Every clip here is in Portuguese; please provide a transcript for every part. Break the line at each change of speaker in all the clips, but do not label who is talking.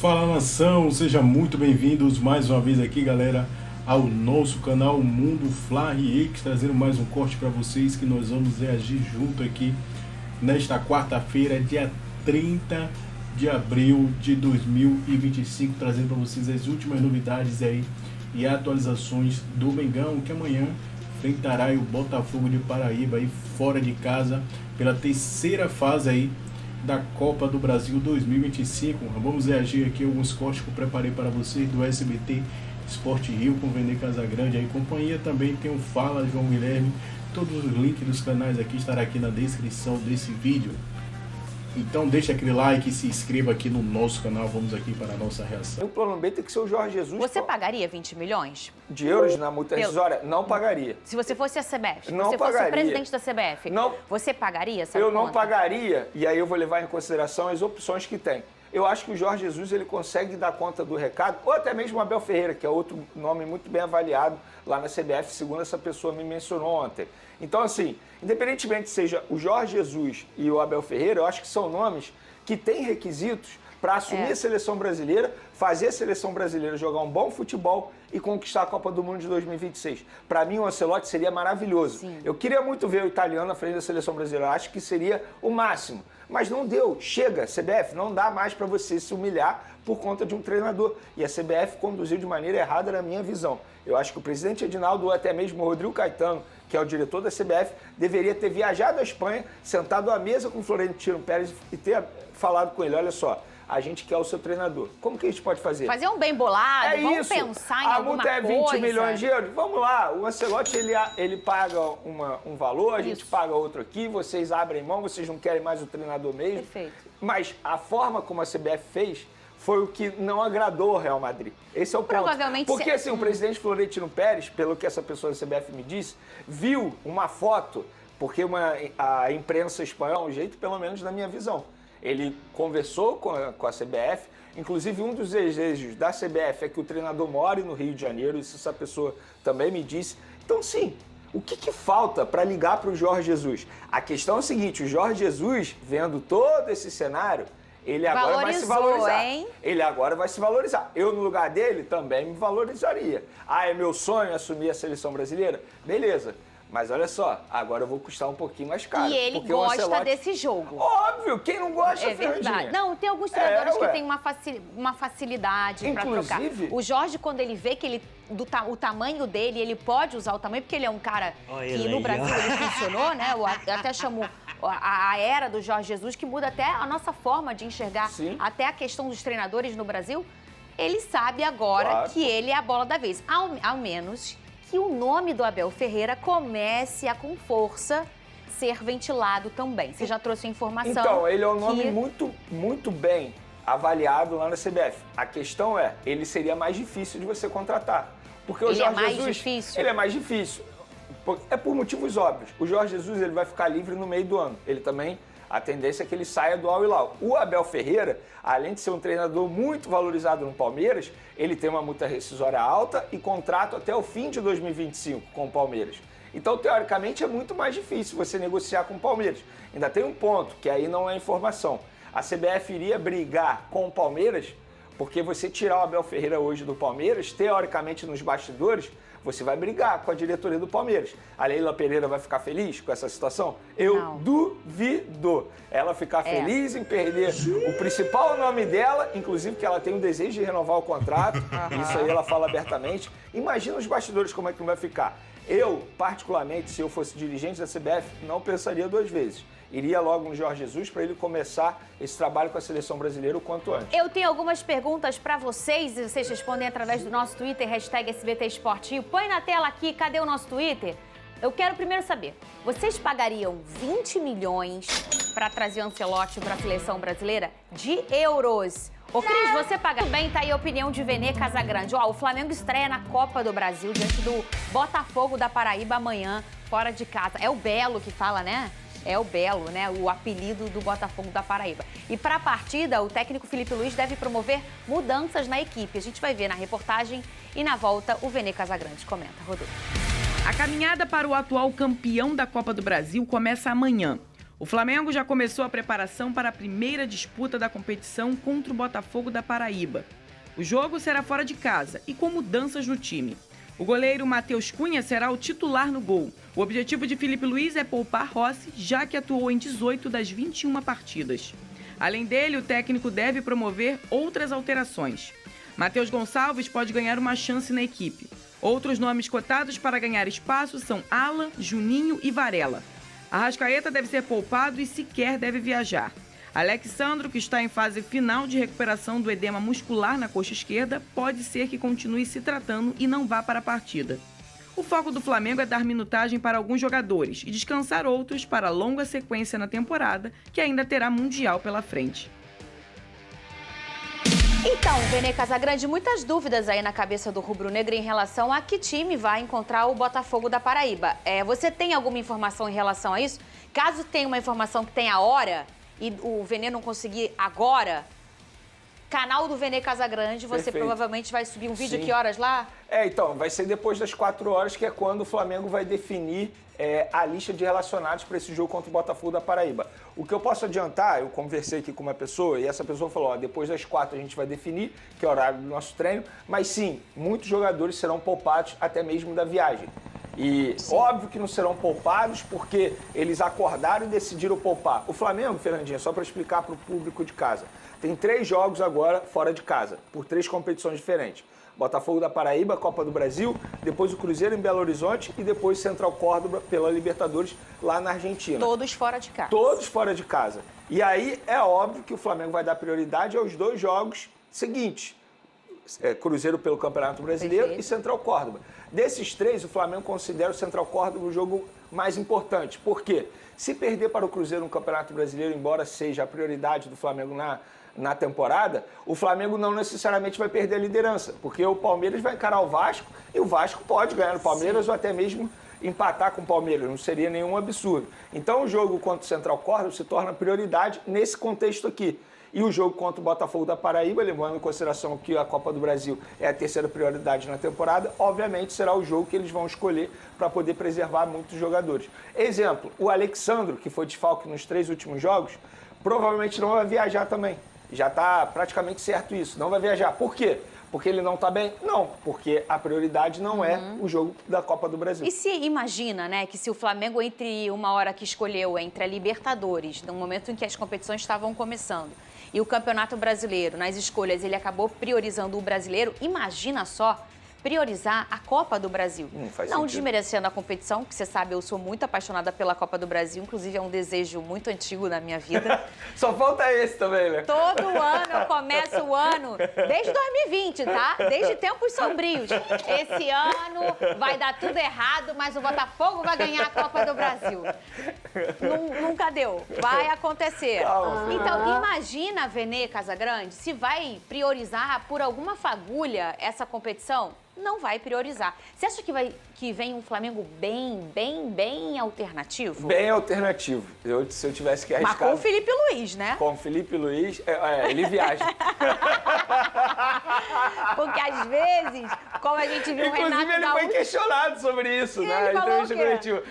Fala nação, sejam muito bem-vindos mais uma vez aqui, galera, ao nosso canal Mundo Fla React, trazendo mais um corte para vocês que nós vamos reagir junto aqui nesta quarta-feira, dia 30 de abril de 2025, trazendo para vocês as últimas novidades aí e atualizações do Mengão, que amanhã enfrentará o Botafogo de Paraíba aí fora de casa pela terceira fase aí da Copa do Brasil 2025. Vamos reagir aqui a alguns cortes que eu preparei para vocês do SBT Esporte Rio com Vene Casagrande aí companhia. Também tem o Fala João Guilherme. Todos os links dos canais aqui estarão aqui na descrição desse vídeo. Então deixa aquele like e se inscreva aqui no nosso canal. Vamos aqui para a nossa reação.
O plano B tem que ser o Jorge Jesus.
Você pagaria 20 milhões?
De euros na multa rescisória? Não pagaria.
Se você fosse a CBF,
não
se você
pagaria.
fosse o presidente da CBF,
não,
você pagaria essa
Eu
conta?
não pagaria, e aí eu vou levar em consideração as opções que tem. Eu acho que o Jorge Jesus ele consegue dar conta do recado, ou até mesmo o Abel Ferreira, que é outro nome muito bem avaliado lá na CBF, segundo essa pessoa me mencionou ontem. Então, assim, independentemente seja o Jorge Jesus e o Abel Ferreira, eu acho que são nomes que têm requisitos para assumir a seleção brasileira, fazer a seleção brasileira jogar um bom futebol e conquistar a Copa do Mundo de 2026. Para mim, o Ancelotti seria maravilhoso.
Sim.
Eu queria muito ver o italiano à frente da seleção brasileira. Acho que seria o máximo. Mas não deu. Chega, CBF, não dá mais para você se humilhar por conta de um treinador. E a CBF conduziu de maneira errada na minha visão. Eu acho que o presidente Edinaldo, ou até mesmo o Rodrigo Caetano, que é o diretor da CBF, deveria ter viajado à Espanha, sentado à mesa com o Florentino Pérez e ter falado com ele, olha só, a gente quer o seu treinador. Como que a gente pode fazer?
Fazer um bem bolado, vamos
isso.
pensar em alguma coisa.
A multa é 20 milhões de euros? Vamos lá, o Ancelotti ele paga um valor, a gente paga outro aqui, vocês abrem mão, vocês não querem mais o treinador mesmo.
Perfeito.
Mas a forma como a CBF fez foi o que não agradou ao Real Madrid. Esse é o ponto.
Provavelmente
porque assim, o presidente Florentino Pérez, pelo que essa pessoa da CBF me disse, viu uma foto, porque a imprensa espanhola é um jeito, pelo menos na minha visão. Ele conversou com a CBF, inclusive um dos desejos da CBF é que o treinador more no Rio de Janeiro, isso essa pessoa também me disse. Então, sim, o que falta para ligar para o Jorge Jesus? A questão é o seguinte, o Jorge Jesus, vendo todo esse cenário, ele agora vai se valorizar.
Hein?
Ele agora vai se valorizar. Eu, no lugar dele, também me valorizaria. Ah, é meu sonho assumir a seleção brasileira? Beleza. Mas olha só, agora eu vou custar um pouquinho mais caro.
E ele gosta desse jogo.
Óbvio, quem não gosta,
é verdade. Não, tem alguns treinadores que têm uma facilidade para trocar. O Jorge, quando ele vê que o tamanho dele, ele pode usar o tamanho, porque ele é um cara que no Brasil ele funcionou, né? Eu até chamo a era do Jorge Jesus, que muda até a nossa forma de enxergar, até a questão dos treinadores no Brasil. Ele sabe agora que ele é a bola da vez. Ao menos que o nome do Abel Ferreira comece a, com força, ser ventilado também. Você já trouxe a informação.
Então, ele é um nome muito bem avaliado lá na CBF. A questão é, ele seria mais difícil de você contratar. Porque o Jorge Jesus, ele é mais difícil. É por motivos óbvios. O Jorge Jesus ele vai ficar livre no meio do ano. Ele também, a tendência é que ele saia do Al Hilal. O Abel Ferreira, além de ser um treinador muito valorizado no Palmeiras, ele tem uma multa rescisória alta e contrato até o fim de 2025 com o Palmeiras. Então, teoricamente, é muito mais difícil você negociar com o Palmeiras. Ainda tem um ponto, que aí não é informação. A CBF iria brigar com o Palmeiras, porque você tirar o Abel Ferreira hoje do Palmeiras, teoricamente nos bastidores, você vai brigar com a diretoria do Palmeiras. A Leila Pereira vai ficar feliz com essa situação? Eu duvido ela ficar feliz em perder o principal nome dela, inclusive que ela tem o desejo de renovar o contrato, isso aí ela fala abertamente. Imagina os bastidores como é que não vai ficar. Eu, particularmente, se eu fosse dirigente da CBF, não pensaria duas vezes. Iria logo no Jorge Jesus para ele começar esse trabalho com a seleção brasileira o quanto antes.
Eu tenho algumas perguntas para vocês e vocês respondem através do nosso Twitter, hashtag SBT Esportivo. Põe na tela aqui, cadê o nosso Twitter? Eu quero primeiro saber, vocês pagariam 20 milhões para trazer o Ancelotti para a seleção brasileira de euros? Ô, Cris, você paga? Tudo bem, tá aí a opinião de Vene Casagrande. Ó, o Flamengo estreia na Copa do Brasil diante do Botafogo da Paraíba amanhã, fora de casa. É o Belo que fala, né? É o Belo, né? O apelido do Botafogo da Paraíba. E para a partida, o técnico Felipe Luiz deve promover mudanças na equipe. A gente vai ver na reportagem e na volta o Vene Casagrande comenta. Rodolfo.
A caminhada para o atual campeão da Copa do Brasil começa amanhã. O Flamengo já começou a preparação para a primeira disputa da competição contra o Botafogo da Paraíba. O jogo será fora de casa e com mudanças no time. O goleiro Matheus Cunha será o titular no gol. O objetivo de Felipe Luiz é poupar Rossi, já que atuou em 18 das 21 partidas. Além dele, o técnico deve promover outras alterações. Matheus Gonçalves pode ganhar uma chance na equipe. Outros nomes cotados para ganhar espaço são Alan, Juninho e Varela. Arrascaeta deve ser poupado e sequer deve viajar. Alexandro, que está em fase final de recuperação do edema muscular na coxa esquerda, pode ser que continue se tratando e não vá para a partida. O foco do Flamengo é dar minutagem para alguns jogadores e descansar outros para a longa sequência na temporada, que ainda terá Mundial pela frente.
Então, Vene Casagrande, muitas dúvidas aí na cabeça do rubro-negro em relação a que time vai encontrar o Botafogo da Paraíba. Você tem alguma informação em relação a isso? Caso tenha uma informação que tenha a hora e o Vene não conseguir agora, canal do Vene Casagrande, você
Perfeito.
Provavelmente vai subir um vídeo.
Sim.
Que horas lá?
Então, vai ser depois das 4 horas, que é quando o Flamengo vai definir a lista de relacionados para esse jogo contra o Botafogo da Paraíba. O que eu posso adiantar, eu conversei aqui com uma pessoa e essa pessoa falou, depois das 4 a gente vai definir, que é o horário do nosso treino, mas sim, muitos jogadores serão poupados até mesmo da viagem. E óbvio que não serão poupados porque eles acordaram e decidiram poupar. O Flamengo, Fernandinha, só para explicar para o público de casa, tem 3 jogos agora fora de casa, por 3 competições diferentes. Botafogo da Paraíba, Copa do Brasil, depois o Cruzeiro em Belo Horizonte e depois Central Córdoba pela Libertadores lá na Argentina.
Todos fora de casa.
Todos fora de casa. E aí é óbvio que o Flamengo vai dar prioridade aos 2 jogos seguintes. Cruzeiro pelo Campeonato Brasileiro. Perfeito. E Central Córdoba. Desses 3, o Flamengo considera o Central Córdoba o jogo mais importante. Por quê? Se perder para o Cruzeiro no Campeonato Brasileiro, embora seja a prioridade do Flamengo na temporada, o Flamengo não necessariamente vai perder a liderança, porque o Palmeiras vai encarar o Vasco e o Vasco pode ganhar o Palmeiras. Sim. Ou até mesmo empatar com o Palmeiras, não seria nenhum absurdo. Então o jogo contra o Central Córdoba se torna prioridade nesse contexto aqui. E o jogo contra o Botafogo da Paraíba, levando em consideração que a Copa do Brasil é a terceira prioridade na temporada, obviamente será o jogo que eles vão escolher para poder preservar muitos jogadores. Exemplo, o Alexandro, que foi desfalque nos 3 últimos jogos, provavelmente não vai viajar também. Já está praticamente certo isso, não vai viajar. Por quê? Porque ele não está bem? Não, porque a prioridade não é o jogo da Copa do Brasil.
E se imagina, né, que se o Flamengo, entre uma hora que escolheu entre a Libertadores, no momento em que as competições estavam começando, e o Campeonato Brasileiro, nas escolhas, ele acabou priorizando o brasileiro, imagina só priorizar a Copa do Brasil. Não desmerecendo a competição, que você sabe, eu sou muito apaixonada pela Copa do Brasil, inclusive é um desejo muito antigo na minha vida.
Só falta esse também, né?
Todo ano eu começo o ano, desde 2020, tá? Desde tempos sombrios. Esse ano vai dar tudo errado, mas o Botafogo vai ganhar a Copa do Brasil. Nunca deu. Vai acontecer. Então, imagina, Vene Casagrande, se vai priorizar por alguma fagulha essa competição. Não vai priorizar. Você acha que vem um Flamengo bem alternativo?
Bem alternativo. Se eu tivesse que arriscar...
Mas com o Felipe Luiz, né?
Com o Felipe Luiz, ele viaja.
Porque às vezes, como a gente viu o Renato Gaúcho...
Inclusive, ele foi questionado sobre isso, né?
Ele falou o quê?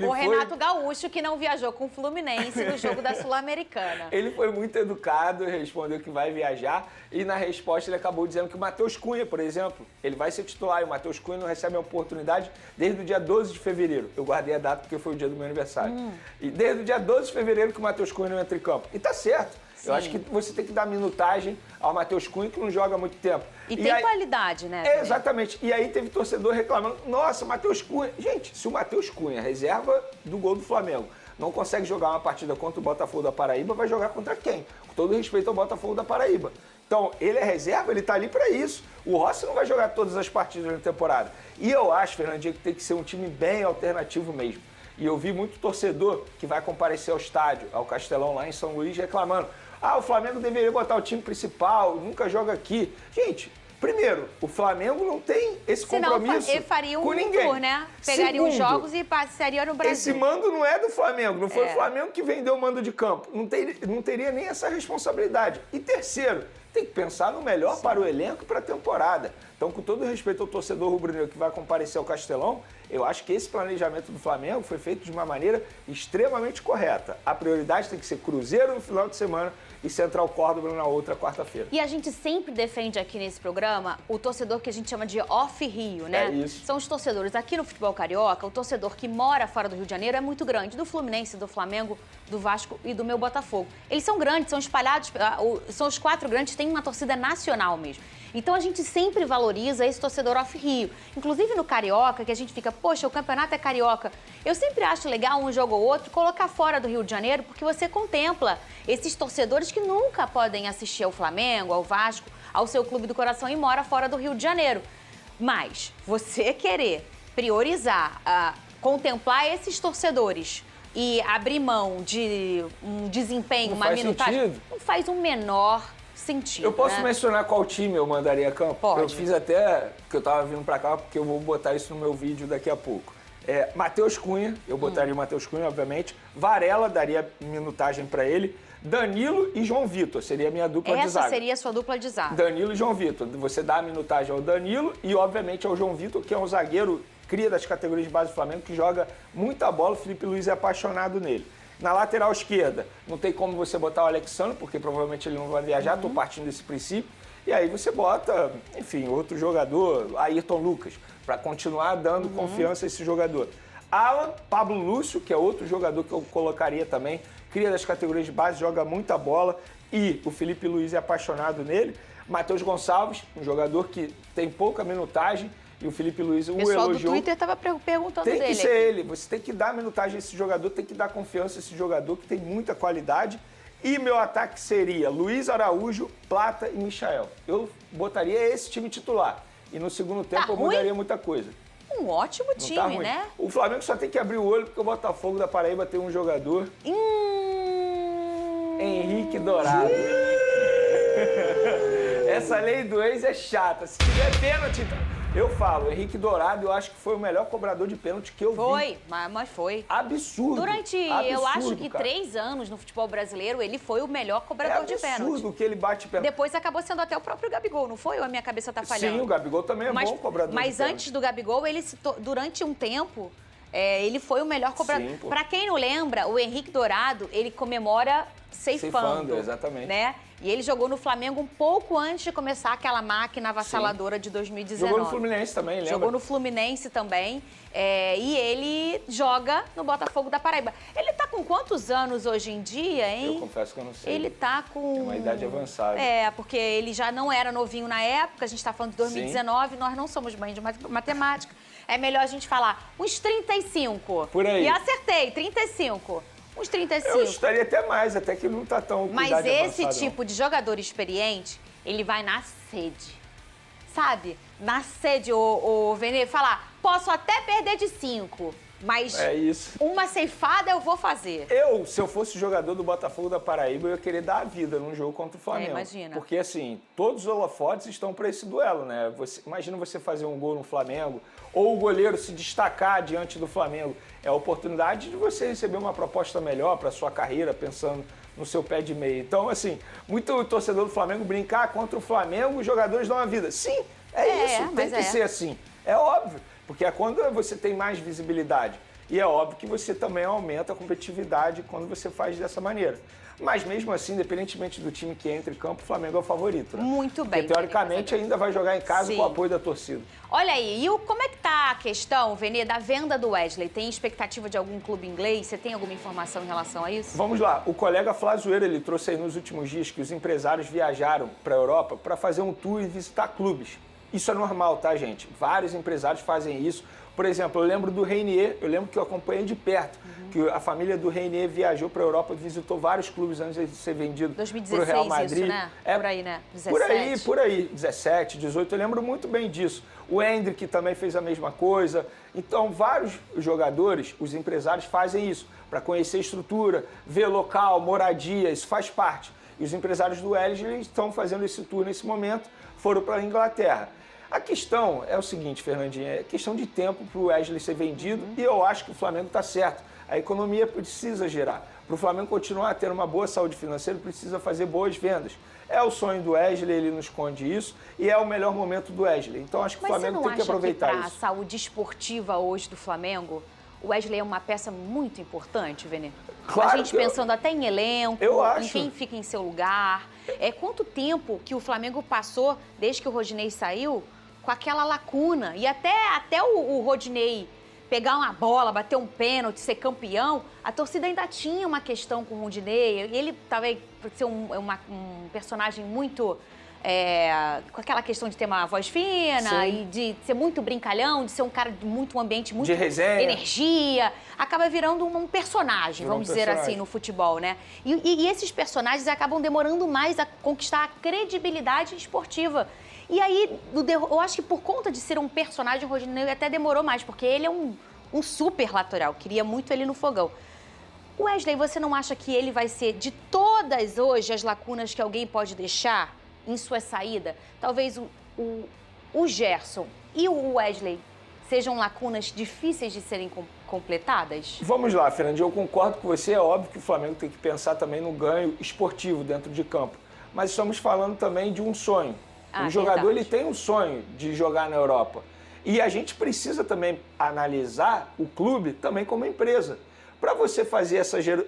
O
Renato Gaúcho, que não viajou com o Fluminense no jogo da Sul-Americana.
Ele foi muito educado, respondeu que vai viajar e na resposta ele acabou dizendo que o Matheus Cunha, por exemplo, ele vai ser titular e o Matheus Cunha não recebe a oportunidade desde o dia 12 de fevereiro. Eu guardei a data porque foi o dia do meu aniversário. E desde o dia 12 de fevereiro que o Matheus Cunha não entra em campo. E tá certo. Sim. Eu acho que você tem que dar minutagem ao Matheus Cunha, que não joga há muito tempo.
E tem qualidade, né?
Exatamente. E aí teve torcedor reclamando, nossa, Matheus Cunha... Gente, se o Matheus Cunha, reserva do gol do Flamengo, não consegue jogar uma partida contra o Botafogo da Paraíba, vai jogar contra quem? Com todo respeito ao Botafogo da Paraíba. Então, ele é reserva, ele tá ali para isso. O Rossi não vai jogar todas as partidas na temporada. E eu acho, Fernandinho, que tem que ser um time bem alternativo mesmo. E eu vi muito torcedor que vai comparecer ao estádio, ao Castelão, lá em São Luís, reclamando. O Flamengo deveria botar o time principal, nunca joga aqui. Gente, Primeiro, o Flamengo não tem esse compromisso
ele faria um
com ninguém.
tour, né? Pegaria os jogos e passaria no Brasil.
Esse mando não é do Flamengo, não foi o Flamengo que vendeu o mando de campo. Não teria nem essa responsabilidade. E terceiro, tem que pensar no melhor para o elenco e para a temporada. Então, com todo respeito ao torcedor rubro-negro que vai comparecer ao Castelão, eu acho que esse planejamento do Flamengo foi feito de uma maneira extremamente correta. A prioridade tem que ser Cruzeiro no final de semana e Central Córdoba na outra quarta-feira.
E a gente sempre defende aqui nesse programa o torcedor que a gente chama de off-Rio, né?
É isso.
São os torcedores. Aqui no futebol carioca, o torcedor que mora fora do Rio de Janeiro é muito grande. Do Fluminense, do Flamengo, do Vasco e do meu Botafogo. Eles são grandes, são espalhados, são os 4 grandes, têm uma torcida nacional mesmo. Então a gente sempre valoriza esse torcedor off-Rio. Inclusive no Carioca, que a gente fica, poxa, o campeonato é carioca. Eu sempre acho legal um jogo ou outro colocar fora do Rio de Janeiro, porque você contempla esses torcedores que nunca podem assistir ao Flamengo, ao Vasco, ao seu clube do coração e mora fora do Rio de Janeiro. Mas você querer priorizar, contemplar esses torcedores e abrir mão de um desempenho, uma minutagem, não faz o menor sentido.
Eu posso mencionar qual time eu mandaria a campo?
Pode.
Eu fiz até, que eu tava vindo pra cá, porque eu vou botar isso no meu vídeo daqui a pouco. Matheus Cunha, eu botaria o Matheus Cunha, obviamente. Varela, daria minutagem pra ele. Danilo e João Vitor, seria a minha dupla de zaga.
Essa seria a sua dupla de zaga.
Danilo e João Vitor. Você dá a minutagem ao Danilo e, obviamente, ao João Vitor, que é um zagueiro, cria das categorias de base do Flamengo, que joga muita bola. O Felipe Luiz é apaixonado nele. Na lateral esquerda, não tem como você botar o Alexandre, porque provavelmente ele não vai viajar, estou partindo desse princípio. E aí você bota, enfim, outro jogador, Ayrton Lucas, para continuar dando confiança a esse jogador. Alan, Pablo Lúcio, que é outro jogador que eu colocaria também, cria das categorias de base, joga muita bola e o Felipe Luiz é apaixonado nele. Matheus Gonçalves, um jogador que tem pouca minutagem, e o Felipe Luiz o elogiou. O pessoal do
Twitter estava perguntando dele.
Tem que ser ele. Você tem que dar minutagem a esse jogador, tem que dar confiança a esse jogador que tem muita qualidade. E meu ataque seria Luiz Araújo, Plata e Michael. Eu botaria esse time titular. E no segundo tempo eu mudaria muita coisa.
Um ótimo time, né?
O Flamengo só tem que abrir o olho porque o Botafogo da Paraíba tem um jogador. Henrique Dourado. Essa lei do ex é chata. Se tiver pênalti... Eu falo, Henrique Dourado, eu acho que foi o melhor cobrador de pênalti que eu vi.
Foi, mas foi.
Absurdo.
Durante, eu acho que 3 anos no futebol brasileiro, ele foi o melhor cobrador de pênalti.
É absurdo que ele bate pênalti.
Depois acabou sendo até o próprio Gabigol, não foi? Ou a minha cabeça tá falhando?
Sim, o Gabigol também é bom cobrador de pênalti.
Mas antes do Gabigol, durante um tempo, ele foi o melhor cobrador. Para quem não lembra, o Henrique Dourado, ele comemora ceifando,
exatamente.
Né? E ele jogou no Flamengo um pouco antes de começar aquela máquina avassaladora de 2019.
Jogou no Fluminense também, lembra?
Jogou no Fluminense também. E ele joga no Botafogo da Paraíba. Ele tá com quantos anos hoje em dia, hein?
Eu confesso que eu não sei.
Ele tá com...
É uma idade avançada.
Porque ele já não era novinho na época, a gente tá falando de 2019, nós não somos bem de matemática. É melhor a gente falar uns 35.
Por aí.
E acertei, 35. Uns 35.
Eu estaria até mais, até que não tá tão com idade avançada.
Mas esse tipo de jogador experiente, ele vai na sede. Sabe? Na sede, o Vene, falar, posso até perder de 5, mas uma ceifada eu vou fazer.
Se eu fosse jogador do Botafogo da Paraíba, eu ia querer dar a vida num jogo contra o Flamengo.
Imagina.
Porque, assim, todos os holofotes estão para esse duelo, né? Imagina você fazer um gol no Flamengo, ou o goleiro se destacar diante do Flamengo. É a oportunidade de você receber uma proposta melhor para sua carreira, pensando no seu pé de meia. Então, assim, muito torcedor do Flamengo brincar contra o Flamengo, os jogadores dão a vida. Sim, isso, tem que ser assim. É óbvio, porque é quando você tem mais visibilidade. E é óbvio que você também aumenta a competitividade quando você faz dessa maneira. Mas mesmo assim, independentemente do time que entra em campo, o Flamengo é o favorito, né?
Muito bem.
Porque, teoricamente, ainda vai jogar em casa com o apoio da torcida.
Olha aí, e como é que tá a questão, Vene, da venda do Wesley? Tem expectativa de algum clube inglês? Você tem alguma informação em relação a isso?
Vamos lá. O colega Flazoeira, ele trouxe aí nos últimos dias que os empresários viajaram para a Europa para fazer um tour e visitar clubes. Isso é normal, tá, gente? Vários empresários fazem isso. Por exemplo, eu lembro do Reinier, eu lembro que eu acompanhei de perto, que a família do Reinier viajou para a Europa, visitou vários clubes antes de ser vendido para o Real Madrid.
Isso, né? Por aí, né? 17.
Por aí. 17, 18, eu lembro muito bem disso. O Hendrick também fez a mesma coisa. Então, vários jogadores, os empresários fazem isso, para conhecer a estrutura, ver local, moradia, isso faz parte. E os empresários do Wesley estão fazendo esse tour nesse momento, foram para a Inglaterra. A questão é o seguinte, Fernandinha, é questão de tempo para o Wesley ser vendido e eu acho que o Flamengo está certo. A economia precisa girar. Para o Flamengo continuar a ter uma boa saúde financeira, precisa fazer boas vendas. É o sonho do Wesley, ele não esconde isso, e é o melhor momento do Wesley. Então acho que o Flamengo tem que aproveitar isso.
Mas você não acha que para a saúde esportiva hoje do Flamengo, o Wesley é uma peça muito importante, Vene?
Claro,
a gente pensando até em elenco,
em
quem fica em seu lugar. Quanto tempo que o Flamengo passou, desde que o Rodinei saiu, com aquela lacuna. E até o Rodinei pegar uma bola, bater um pênalti, ser campeão, a torcida ainda tinha uma questão com o Rodinei. Ele talvez por ser um personagem muito... com aquela questão de ter uma voz fina, sim, e de ser muito brincalhão, de ser um cara de muito ambiente, muito
de resenha,
energia, acaba virando um personagem, vamos dizer assim, no futebol, né? E esses personagens acabam demorando mais a conquistar a credibilidade esportiva. E aí, eu acho que por conta de ser um personagem, o Rodinei até demorou mais, porque ele é um super lateral, queria muito ele no fogão. O Wesley, você não acha que ele vai ser, de todas hoje as lacunas que alguém pode deixar em sua saída, talvez o Gerson e o Wesley sejam lacunas difíceis de serem completadas?
Vamos lá, Fernandinho, eu concordo com você. É óbvio que o Flamengo tem que pensar também no ganho esportivo dentro de campo. Mas estamos falando também de um sonho. O jogador ele tem um sonho de jogar na Europa. E a gente precisa também analisar o clube também como empresa. Para você fazer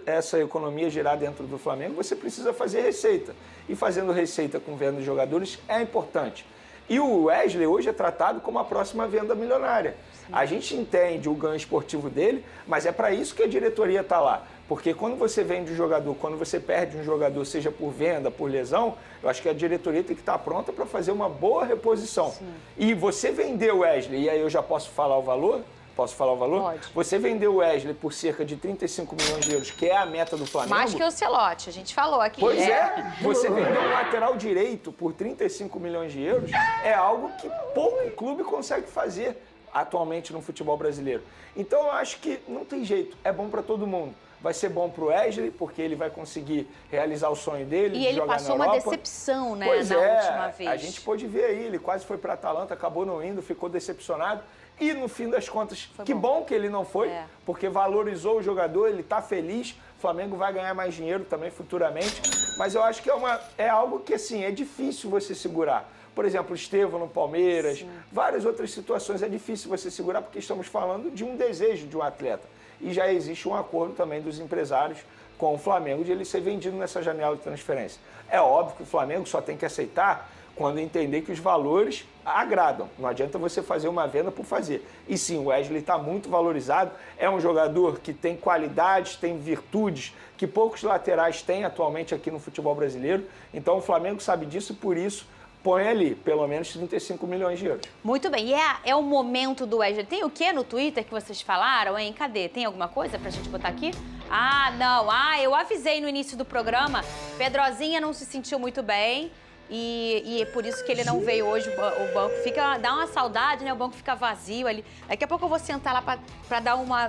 essa economia girar dentro do Flamengo, você precisa fazer receita. E fazendo receita com venda de jogadores é importante. E o Wesley hoje é tratado como a próxima venda milionária. Sim. A gente entende o ganho esportivo dele, mas é para isso que a diretoria está lá. Porque quando você vende um jogador, quando você perde um jogador, seja por venda, por lesão, eu acho que a diretoria tem que estar pronta para fazer uma boa reposição. Sim. E você vender o Wesley, e aí eu já posso falar o valor? Posso falar o valor?
Pode.
Você vendeu o Wesley por cerca de 35 milhões de euros, que é a meta do Flamengo.
Mais que o Celote, a gente falou aqui.
Pois é. Você vendeu um lateral direito por 35 milhões de euros, é algo que pouco clube consegue fazer atualmente no futebol brasileiro. Então eu acho que não tem jeito, é bom para todo mundo. Vai ser bom para o Wesley, porque ele vai conseguir realizar o sonho dele de jogar na Europa. E ele passou uma
decepção, né, na última vez.
A gente pôde ver aí, ele quase foi para a Atalanta, acabou não indo, ficou decepcionado. E no fim das contas, que bom que ele não foi, porque valorizou o jogador, ele está feliz. O Flamengo vai ganhar mais dinheiro também futuramente. Mas eu acho que é algo que, assim, é difícil você segurar. Por exemplo, o Estevão no Palmeiras, sim, várias outras situações é difícil você segurar, porque estamos falando de um desejo de um atleta. E já existe um acordo também dos empresários com o Flamengo de ele ser vendido nessa janela de transferência. É óbvio que o Flamengo só tem que aceitar quando entender que os valores agradam. Não adianta você fazer uma venda por fazer. E sim, o Wesley está muito valorizado, é um jogador que tem qualidades, tem virtudes que poucos laterais têm atualmente aqui no futebol brasileiro. Então o Flamengo sabe disso e por isso põe ali pelo menos 35 milhões de euros.
Muito bem. E é o momento do Wesley. Tem o que no Twitter que vocês falaram, hein? Cadê? Tem alguma coisa pra gente botar aqui? Ah, não. Eu avisei no início do programa. Pedrozinha não se sentiu muito bem. E é por isso que ele não veio hoje. O banco dá uma saudade, né? O banco fica vazio ali. Daqui a pouco eu vou sentar lá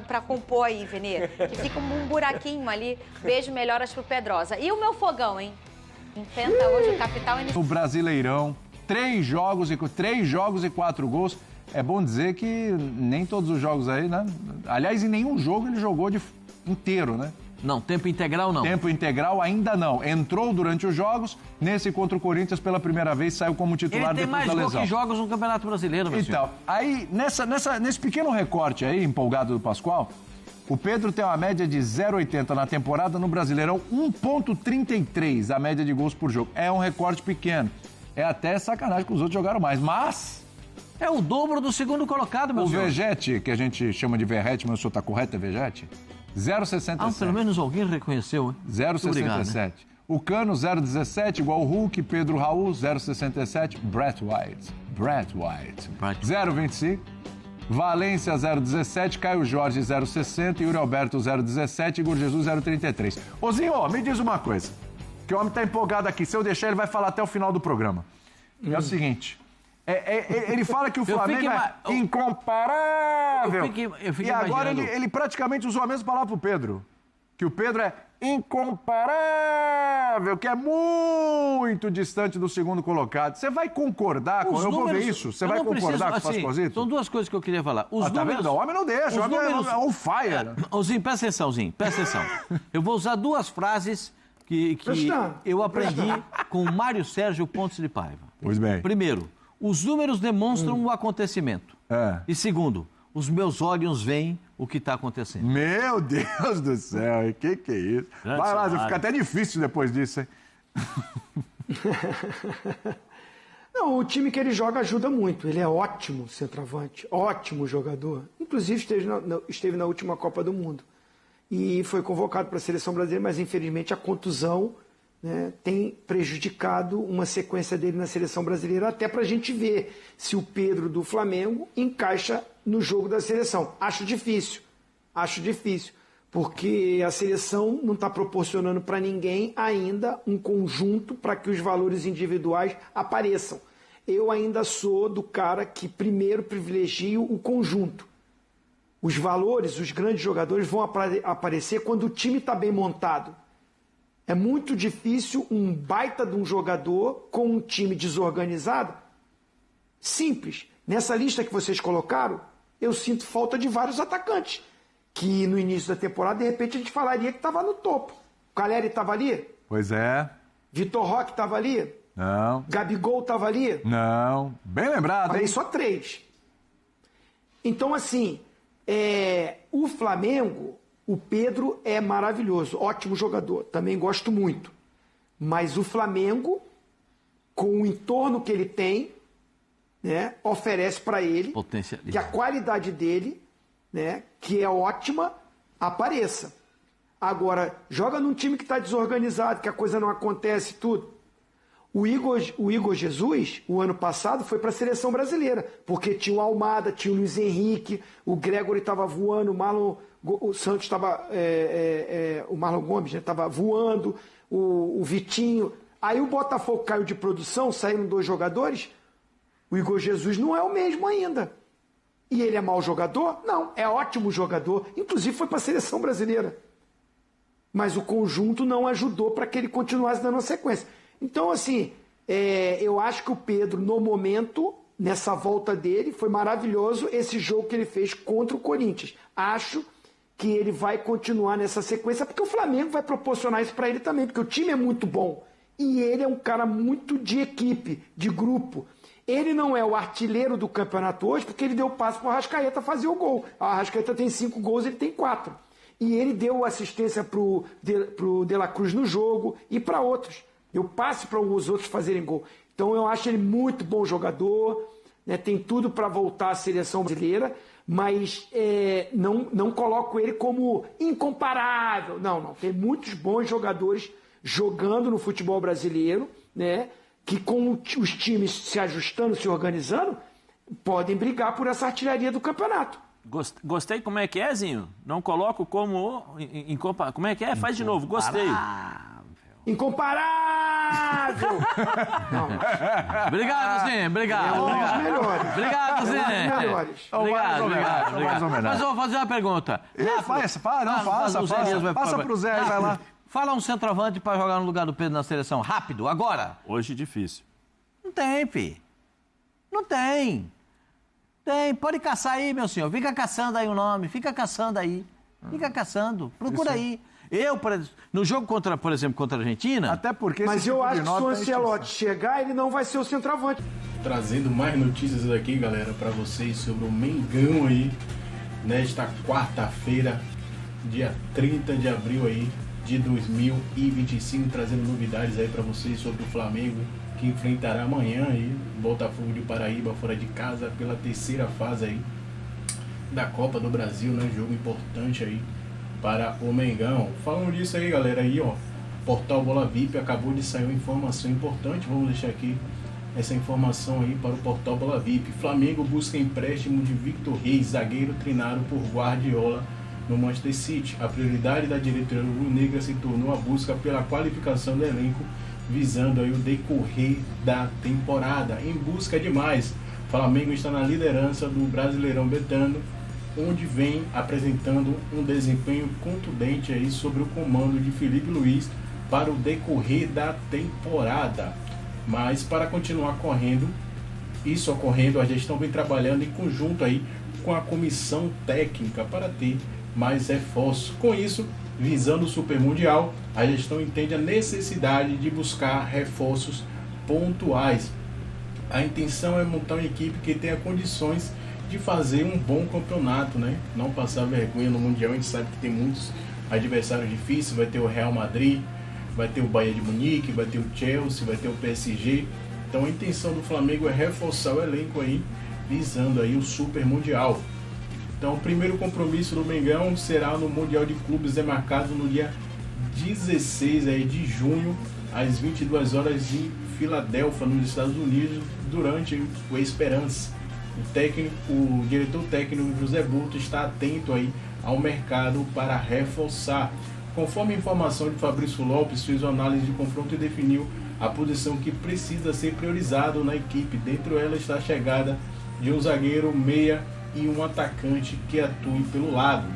pra compor aí, Venê. Que fica um buraquinho ali. Beijo, melhoras pro Pedrosa. E o meu fogão, hein? Enfrenta hoje o Capital Inicial.
O Brasileirão, 3 jogos e 4 gols. É bom dizer que nem todos os jogos aí, né? Aliás, em nenhum jogo ele jogou inteiro, né?
Não, tempo integral não.
Tempo integral ainda não. Entrou durante os jogos, nesse contra o Corinthians pela primeira vez, saiu como titular depois da lesão.
Ele tem mais gol que jogos no Campeonato Brasileiro, meu senhor.
Então, aí, nesse pequeno recorte aí, empolgado do Pascoal, o Pedro tem uma média de 0,80 na temporada, no Brasileirão 1,33 a média de gols por jogo. É um recorte pequeno. É até sacanagem que os outros jogaram mais, mas...
É o dobro do segundo colocado, meu senhor.
O Vegete, que a gente chama de Verrete, mas o senhor está correto, é Vegete? 0,67.
Pelo menos alguém reconheceu, hein?
0,67. Né? O Cano, 0,17, igual o Hulk. Pedro Raul, 0,67. Brett White. 0,25. Valência, 0,17. Caio Jorge, 0,60. Yuri Alberto, 0,17. Igor Jesus, 0,33. Ô, me diz uma coisa. Que o homem tá empolgado aqui. Se eu deixar, ele vai falar até o final do programa. É o seguinte... ele fala que o Flamengo é incomparável. E agora ele praticamente usou a mesma palavra pro Pedro.
que o Pedro é incomparável, que é muito distante do segundo colocado. Você vai concordar com... Eu vou ver isso. Você vai concordar com o Pascozito?
São duas coisas que eu queria falar. Os
tá vendo? O homem não deixa, o homem é on fire.
Zinho, presta atenção, Zinho, presta atenção. Eu vou usar duas frases que eu aprendi com o Mário Sérgio Pontes de Paiva.
Pois bem.
Primeiro, os números demonstram o acontecimento. E segundo, os meus olhos veem o que está acontecendo.
Meu Deus do céu, que é isso? Vai lá, fica até difícil depois disso, hein?
Não, o time que ele joga ajuda muito. Ele é ótimo centroavante, ótimo jogador. Inclusive esteve na última Copa do Mundo. E foi convocado para a seleção brasileira, mas infelizmente a contusão, né, tem prejudicado uma sequência dele na seleção brasileira, até para a gente ver se o Pedro do Flamengo encaixa no jogo da seleção. Acho difícil, porque a seleção não está proporcionando para ninguém ainda um conjunto para que os valores individuais apareçam. Eu ainda sou do cara que primeiro privilegio o conjunto. Os valores, os grandes jogadores vão aparecer quando o time está bem montado. É muito difícil um baita de um jogador com um time desorganizado. Simples. Nessa lista que vocês colocaram, eu sinto falta de vários atacantes. Que no início da temporada, de repente, a gente falaria que estava no topo. O Caleri estava ali?
Pois é.
Vitor Roque estava ali?
Não.
Gabigol estava ali?
Não. Bem lembrado.
Falei só 3. Então, assim, o Flamengo, o Pedro é maravilhoso, ótimo jogador, também gosto muito. Mas o Flamengo, com o entorno que ele tem, né, oferece para ele que a qualidade dele, né, que é ótima, apareça. Agora, joga num time que está desorganizado, que a coisa não acontece, tudo. O Igor Jesus, o ano passado, foi para a seleção brasileira, porque tinha o Almada, tinha o Luiz Henrique, o Gregory estava voando, o Santos estava... o Marlon Gomes estava voando, o Vitinho. Aí o Botafogo caiu de produção, saíram 2 jogadores. O Igor Jesus não é o mesmo ainda. E ele é mau jogador? Não, é ótimo jogador. Inclusive foi para a seleção brasileira. Mas o conjunto não ajudou para que ele continuasse dando uma sequência. Então, assim, eu acho que o Pedro, no momento, nessa volta dele, foi maravilhoso esse jogo que ele fez contra o Corinthians. Acho que ele vai continuar nessa sequência, porque o Flamengo vai proporcionar isso para ele também, porque o time é muito bom. E ele é um cara muito de equipe, de grupo. Ele não é o artilheiro do campeonato hoje, porque ele deu passe para o Arrascaeta fazer o gol. O Arrascaeta tem 5 gols, ele tem 4. E ele deu assistência para o De La Cruz no jogo e para outros. Deu passe para os outros fazerem gol. Então eu acho ele muito bom jogador, né, tem tudo para voltar à seleção brasileira, mas não coloco ele como incomparável. Não. Tem muitos bons jogadores jogando no futebol brasileiro, né, que com os times se ajustando, se organizando, podem brigar por essa artilharia do campeonato.
Gostei. Como é que é, Zinho? Não coloco como... Como é que é? Faz de novo. Gostei.
Incomparável!
Obrigado, Zinho. Obrigado. Obrigado, Zinho. Obrigado. Mas eu vou fazer uma pergunta.
Faça pro Zé, vai lá.
Fala um centroavante para jogar no lugar do Pedro na seleção. Rápido, agora.
Hoje difícil.
Não tem, fi. Não tem. Pode caçar aí, meu senhor. Fica caçando aí o nome. Fica caçando aí. Procura aí. No jogo, por exemplo, contra a Argentina...
Até porque...
Mas eu acho que se o Ancelotti chegar, ele não vai ser o centroavante.
Trazendo mais notícias aqui, galera, para vocês sobre o Mengão aí, nesta quarta-feira, dia 30 de abril aí, de 2025, trazendo novidades aí para vocês sobre o Flamengo, que enfrentará amanhã aí, Botafogo de Paraíba, fora de casa, pela 3ª fase aí da Copa do Brasil, né? Jogo importante aí para o Mengão. Falando disso aí, galera, aí, ó, Portal Bola VIP acabou de sair uma informação importante. Vamos deixar aqui essa informação aí para o Portal Bola VIP. Flamengo busca empréstimo de Victor Reis, zagueiro treinado por Guardiola no Manchester City. A prioridade da diretoria rubro-negra se tornou a busca pela qualificação do elenco, visando aí o decorrer da temporada. Em busca de mais, Flamengo está na liderança do Brasileirão Betano onde vem apresentando um desempenho contundente aí sobre o comando de Felipe Luiz para o decorrer da temporada. Mas para continuar ocorrendo, a gestão vem trabalhando em conjunto aí com a comissão técnica para ter mais reforços. Com isso, visando o Super Mundial, a gestão entende a necessidade de buscar reforços pontuais. A intenção é montar uma equipe que tenha condições de fazer um bom campeonato, né? Não passar vergonha no Mundial. A gente sabe que tem muitos adversários difíceis, vai ter o Real Madrid, vai ter o Bayern de Munique, vai ter o Chelsea, vai ter o PSG. Então a intenção do Flamengo é reforçar o elenco aí, visando aí o Super Mundial. Então o primeiro compromisso do Mengão será no Mundial de Clubes, demarcado no dia 16 aí de junho, às 22 horas em Filadélfia, nos Estados Unidos, durante o Esperance. O diretor técnico José Bulto está atento aí ao mercado para reforçar. Conforme a informação de Fabrício Lopes, fez uma análise de confronto e definiu a posição que precisa ser priorizada na equipe. Dentro dela está a chegada de um zagueiro, meia e um atacante que atue pelo lado.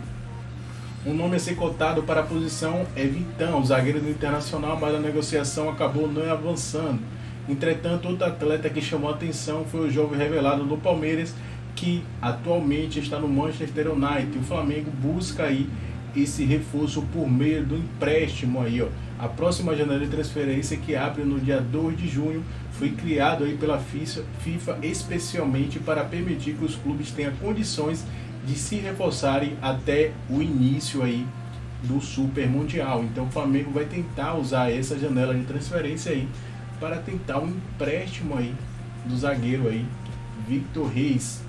Um nome a ser cotado para a posição é Vitão, zagueiro do Internacional, mas a negociação acabou não avançando. Entretanto, outro atleta que chamou a atenção foi o jovem revelado no Palmeiras, que atualmente está no Manchester United. O Flamengo busca aí esse reforço por meio do empréstimo aí, ó. A próxima janela de transferência, que abre no dia 2 de junho, foi criado aí pela FIFA especialmente para permitir que os clubes tenham condições de se reforçarem até o início aí do Super Mundial. Então o Flamengo vai tentar usar essa janela de transferência aí para tentar um empréstimo aí do zagueiro aí, Victor Reis,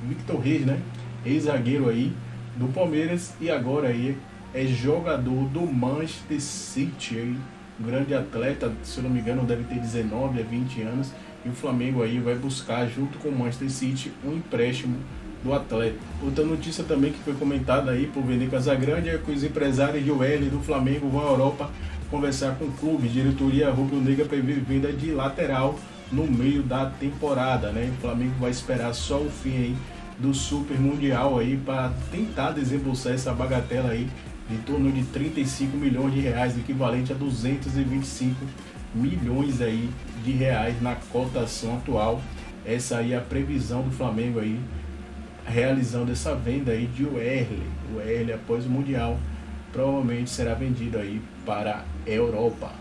né? Ex-zagueiro aí do Palmeiras e agora aí é jogador do Manchester City aí, um grande atleta, se eu não me engano deve ter 19 a 20 anos, e o Flamengo aí vai buscar junto com o Manchester City um empréstimo do atleta. Outra notícia também que foi comentada aí por Vene Casagrande é que os empresários de OL do Flamengo vão à Europa conversar com o clube. Diretoria rubro-negra prevê venda de lateral no meio da temporada, né? O Flamengo vai esperar só o fim aí do Super Mundial aí para tentar desembolsar essa bagatela aí em torno de 35 milhões de reais, equivalente a 225 milhões aí de reais na cotação atual. Essa aí é a previsão do Flamengo aí realizando essa venda aí de Wesley. O Wesley, após o Mundial, provavelmente será vendido aí para a Europa.